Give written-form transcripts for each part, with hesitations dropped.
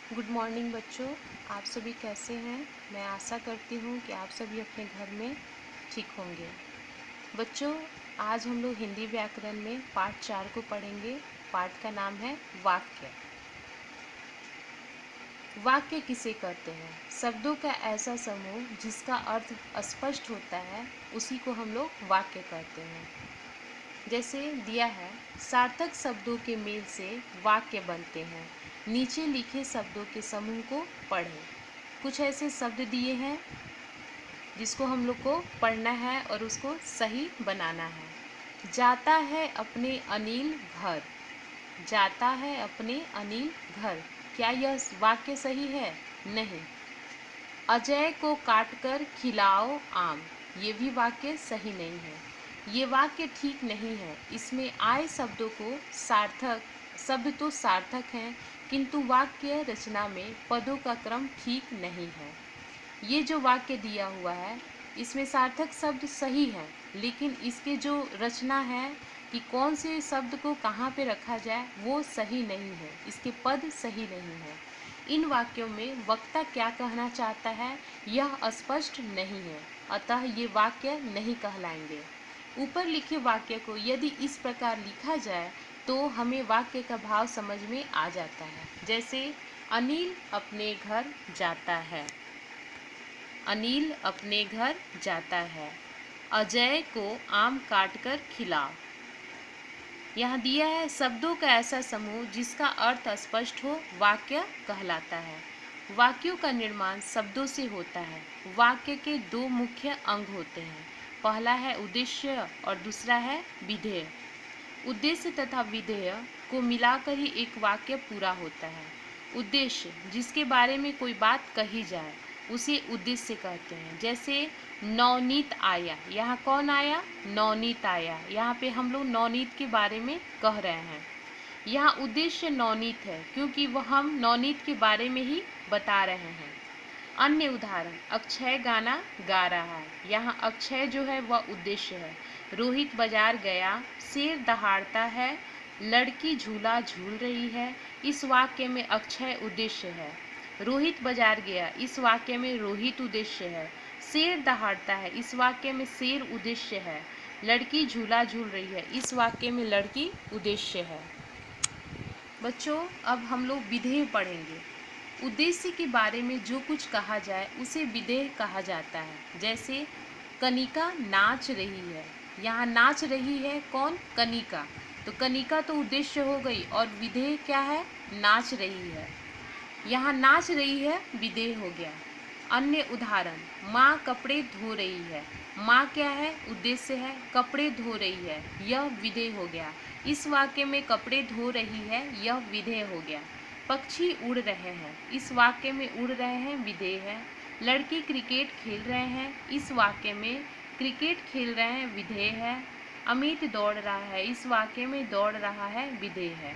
Good morning बच्चों। आप सभी कैसे हैं? मैं आशा करती हूँ कि आप सभी अपने घर में ठीक होंगे। बच्चों, आज हम लोग हिंदी व्याकरण में पाठ 4 को पढ़ेंगे। पाठ का नाम है वाक्य। वाक्य किसे कहते हैं? शब्दों का ऐसा समूह जिसका अर्थ स्पष्ट होता है, उसी को हम लोग वाक्य कहते हैं। जैसे दिया है, सार्थक शब्दों के मेल से वाक्य बनते हैं। नीचे लिखे शब्दों के समूह को पढ़ें। कुछ ऐसे शब्द दिए हैं जिसको हम लोग को पढ़ना है और उसको सही बनाना है। जाता है अपने अनिल घर। जाता है अपने अनिल घर। क्या यह वाक्य सही है? नहीं। अजय को काटकर खिलाओ आम। ये भी वाक्य सही नहीं है। ये वाक्य ठीक नहीं है। इसमें आए शब्दों को सार्थक शब्द तो सार्थक हैं, किंतु वाक्य रचना में पदों का क्रम ठीक नहीं है। ये जो वाक्य दिया हुआ है, इसमें सार्थक शब्द सही है, लेकिन इसके जो रचना है कि कौन से शब्द को कहाँ पे रखा जाए, वो सही नहीं है। इसके पद सही नहीं है। इन वाक्यों में वक्ता क्या कहना चाहता है, यह स्पष्ट नहीं है, अतः ये वाक्य नहीं कहलाएंगे। ऊपर लिखे वाक्य को यदि इस प्रकार लिखा जाए तो हमें वाक्य का भाव समझ में आ जाता है। जैसे अनिल अपने घर जाता है। अनिल अपने घर जाता है। अजय को आम काटकर खिलाओ। यहाँ दिया है शब्दों का ऐसा समूह जिसका अर्थ स्पष्ट हो, वाक्य कहलाता है। वाक्यों का निर्माण शब्दों से होता है। वाक्य के दो मुख्य अंग होते हैं। पहला है उद्देश्य और दूसरा है विधेय। उद्देश्य तथा विधेय को मिलाकर ही एक वाक्य पूरा होता है। उद्देश्य जिसके बारे में कोई बात कही जाए, उसे उद्देश्य कहते हैं। जैसे नवनीत आया, यहाँ कौन आया? नवनीत आया। यहाँ पे हम लोग नवनीत के बारे में कह रहे हैं। यहाँ उद्देश्य नवनीत है, क्योंकि वह हम नवनीत के बारे में ही बता रहे हैं। अन्य उदाहरण, अक्षय गाना गा रहा है। यहाँ अक्षय जो है वह उद्देश्य है। रोहित बाजार गया, शेर दहाड़ता है, लड़की झूला झूल रही है। इस वाक्य में अक्षय उद्देश्य है। रोहित बाजार गया, इस वाक्य में रोहित उद्देश्य है। शेर दहाड़ता है, इस वाक्य में शेर उद्देश्य है। लड़की झूला झूल रही है, इस वाक्य में लड़की उद्देश्य है। बच्चों, अब हम लोग विधेय पढ़ेंगे। उद्देश्य के बारे में जो कुछ कहा जाए उसे विधेय कहा जाता है। जैसे कनिका नाच रही है। यहाँ नाच रही है कौन? कनिका। तो कनिका तो उद्देश्य हो गई, और विधेय क्या है? नाच रही है। यहाँ नाच रही है विधेय हो गया। अन्य उदाहरण, माँ कपड़े धो रही है। माँ क्या है? उद्देश्य है। कपड़े धो रही है, यह विधेय हो गया। इस वाक्य में कपड़े धो रही है, यह विधेय हो गया। पक्षी उड़ रहे हैं, इस वाक्य में उड़ रहे हैं विधेय है। लड़की क्रिकेट खेल रहे हैं, इस वाक्य में क्रिकेट खेल रहे हैं विधेय है। अमित दौड़ रहा है, इस वाक्य में दौड़ रहा है विधेय है।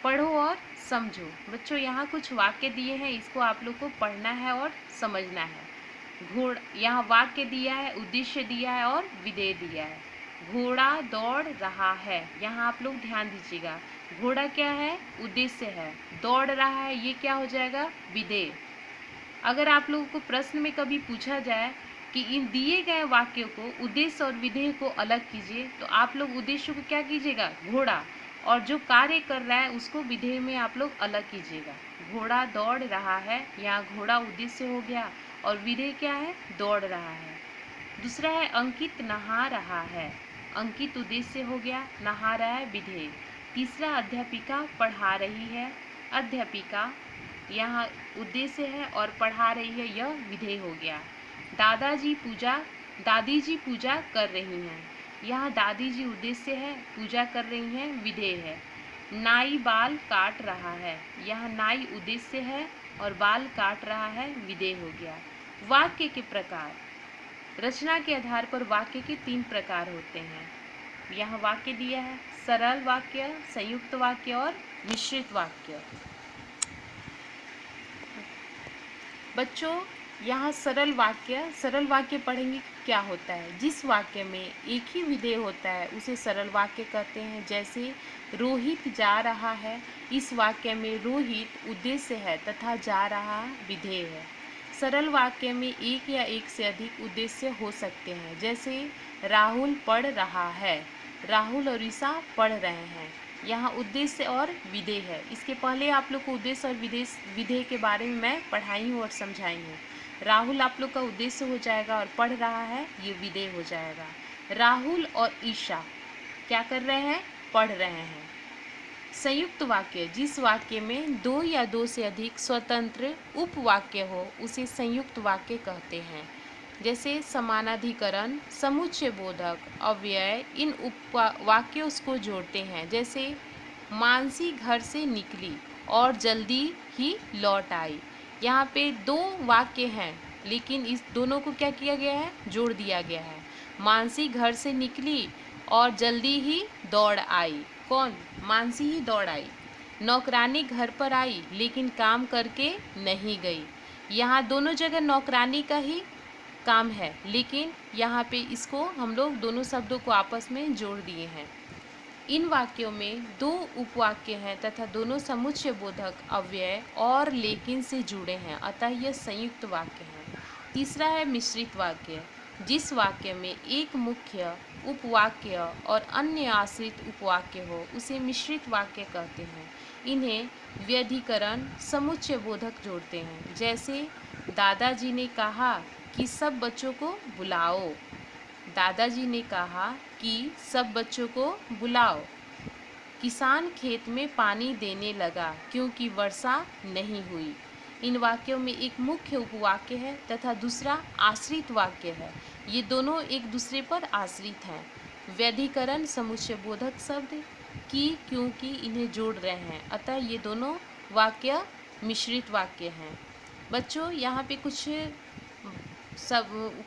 पढ़ो और समझो। बच्चों, यहाँ कुछ वाक्य दिए हैं, इसको आप लोग को पढ़ना है और समझना है। यहाँ वाक्य दिया है, उद्देश्य दिया है और विधेय दिया है। घोड़ा दौड़ रहा है, यहाँ आप लोग ध्यान दीजिएगा। घोड़ा क्या है? उद्देश्य है। दौड़ रहा है, ये क्या हो जाएगा? विधेय। अगर आप लोगों को प्रश्न में कभी पूछा जाए कि इन दिए गए वाक्यों को उद्देश्य और विधेय को अलग कीजिए, तो आप लोग उद्देश्य को क्या कीजिएगा? घोड़ा। और जो कार्य कर रहा है उसको विधेय में आप लोग अलग कीजिएगा। घोड़ा दौड़ रहा है, यहाँ घोड़ा उद्देश्य हो गया और विधेय क्या है? दौड़ रहा है। दूसरा है अंकित नहा रहा है। अंकित उद्देश्य हो गया, नहा रहा है विधेय। तीसरा अध्यापिका पढ़ा रही है। अध्यापिका यहाँ उद्देश्य है और पढ़ा रही है, यह विधेय हो गया। दादी जी पूजा कर रही हैं। यहाँ दादी जी उद्देश्य है, पूजा कर रही हैं विधेय है। नाई बाल काट रहा है, यहाँ नाई उद्देश्य है और बाल काट रहा है विधेय हो गया। वाक्य के प्रकार, रचना के आधार पर वाक्य के 3 प्रकार होते हैं। यहाँ वाक्य दिया है, सरल वाक्य, संयुक्त वाक्य और मिश्रित वाक्य। बच्चों, यहाँ सरल वाक्य पढ़ेंगे क्या होता है। जिस वाक्य में एक ही विधेय होता है उसे सरल वाक्य कहते हैं। जैसे रोहित जा रहा है, इस वाक्य में रोहित उद्देश्य है तथा जा रहा विधेय है। सरल वाक्य में एक या एक से अधिक उद्देश्य हो सकते हैं। जैसे राहुल पढ़ रहा है, राहुल और ईशा पढ़ रहे हैं। यहाँ उद्देश्य और विधेय है। इसके पहले आप लोग को उद्देश्य और विधेय के बारे में मैं पढ़ाई हूँ और समझाई हूँ। राहुल आप लोग का उद्देश्य हो जाएगा और पढ़ रहा है ये विधेय हो जाएगा। राहुल और ईशा क्या कर रहे हैं? पढ़ रहे हैं। संयुक्त वाक्य, जिस वाक्य में दो या दो से अधिक स्वतंत्र उपवाक्य हो उसे संयुक्त वाक्य कहते हैं। जैसे समानाधिकरण, समुच्चय बोधक, अव्यय, इन उपवाक्यों को जोड़ते हैं। जैसे मानसी घर से निकली और जल्दी ही लौट आई। यहाँ पे दो वाक्य हैं लेकिन इस दोनों को क्या किया गया है? जोड़ दिया गया है। मानसी घर से निकली और जल्दी ही दौड़ आई। कौन? मानसी ही दौड़ आई। नौकरानी घर पर आई लेकिन काम करके नहीं गई। यहाँ दोनों जगह नौकरानी का ही काम है लेकिन यहाँ पे इसको हम लोग दोनों शब्दों को आपस में जोड़ दिए हैं। इन वाक्यों में दो उपवाक्य हैं तथा दोनों समुच्चय बोधक, अव्यय और लेकिन से जुड़े हैं, अतः यह संयुक्त वाक्य है। तीसरा है मिश्रित वाक्य, जिस वाक्य में एक मुख्य उपवाक्य और अन्य आश्रित उपवाक्य हो उसे मिश्रित वाक्य कहते हैं। इन्हें व्यधिकरण, समुच्चय बोधक जोड़ते हैं। जैसे दादाजी ने कहा कि सब बच्चों को बुलाओ। दादाजी ने कहा कि सब बच्चों को बुलाओ। किसान खेत में पानी देने लगा क्योंकि वर्षा नहीं हुई। इन वाक्यों में एक मुख्य उपवाक्य है तथा दूसरा आश्रित वाक्य है। ये दोनों एक दूसरे पर आश्रित हैं। व्यधिकरण, समुच्चय बोधक शब्द की, क्योंकि इन्हें जोड़ रहे हैं, अतः ये दोनों वाक्य मिश्रित वाक्य हैं। बच्चों यहाँ पे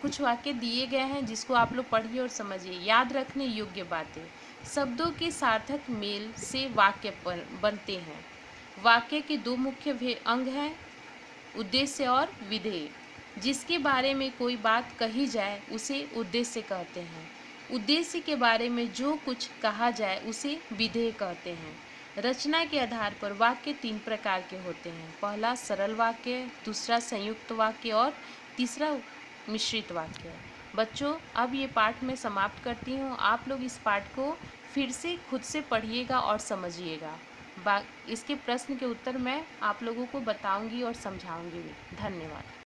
कुछ वाक्य दिए गए हैं जिसको आप लोग पढ़िए और समझिए। याद रखने योग्य बातें, शब्दों के सार्थक मेल से वाक्य बनते हैं। वाक्य के दो मुख्य अंग हैं, उद्देश्य और विधेय। जिसके बारे में कोई बात कही जाए उसे उद्देश्य कहते हैं। उद्देश्य के बारे में जो कुछ कहा जाए उसे विधेय कहते हैं। रचना के आधार पर वाक्य तीन प्रकार के होते हैं। पहला सरल वाक्य, दूसरा संयुक्त वाक्य और तीसरा मिश्रित वाक्य। बच्चों अब ये पाठ मैं समाप्त करती हूँ। आप लोग इस पाठ को फिर से खुद से पढ़िएगा और समझिएगा। इसके प्रश्न के उत्तर मैं आप लोगों को बताऊंगी और समझाऊंगी भी। धन्यवाद।